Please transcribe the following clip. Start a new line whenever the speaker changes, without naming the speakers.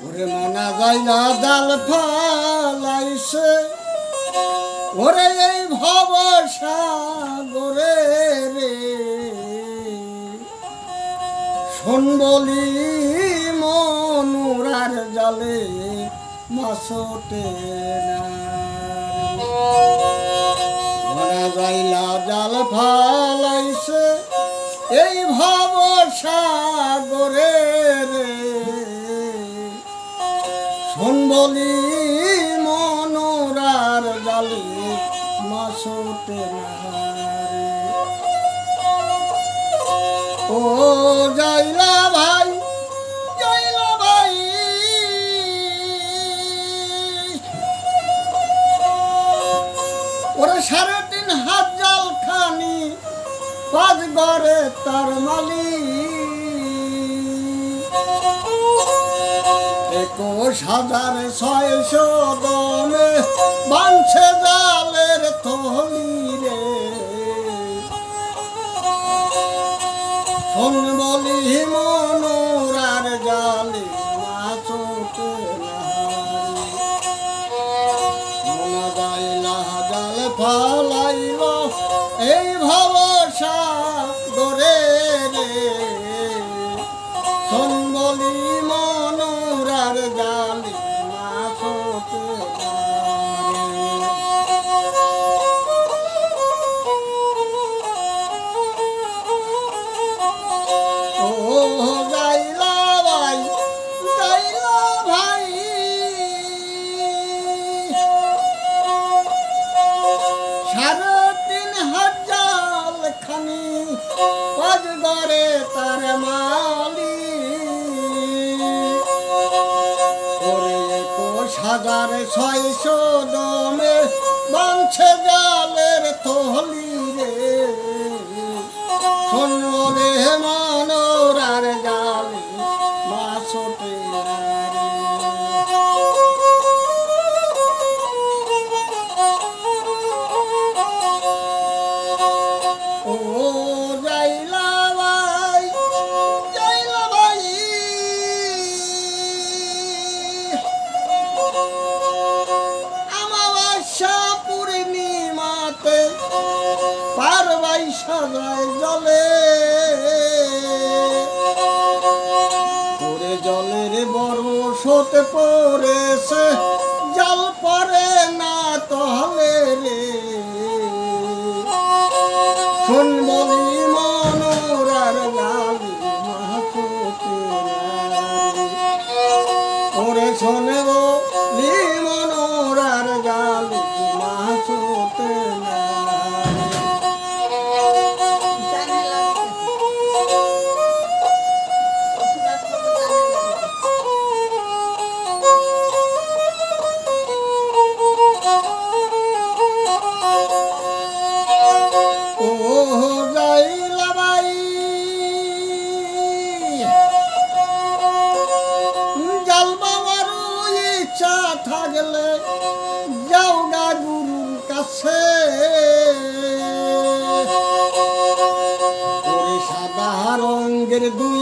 ওরে মনা যাইলা জাল ফালাইছে ওরে এই ভব সাগরে রে শোন বলি মনুরার জালে মাছটে না মনা যাইলা জাল ফালাইছে এই ভব সাগরে রে শোন বলি মনোরার জালে মাছটে না ও যাইলা ভাই ওরে 3.5 হাত জাল খানি 5 ঘরে তার মালিক 21,600 দমে বাঁধছে জালের থলি রে শোন বলি মনোরার জালে মাছটে না মনা যাইলা জাল ফালাইল এই ভব সাগরে রে শোন বলি মনোরার জালে মাছটে না ও যাইলা ভাই 3.5 হাত জাল খানি 5 ঘরে তার মালিক ওরে 21,600 দমে বাঁধছে জালের থলি রে শোন রে মনোরার জালে মাছটে না ও যাইলা ভাই আমাবাস্যা পূর্ণিমাতে পারবাই সাজায় জলে ওরে জলের বরষত পড়েছে জাল পরে না তলে রে শোন বলি মনোরার জালে মাছটে না ওরে শোন বলি মনোরার জালে মাছটে না ও যাইলা ভাই জাল বাবার ইচ্ছা থাকলে যাও গা গুরুর কাছে ওরে সাদা রঙের 2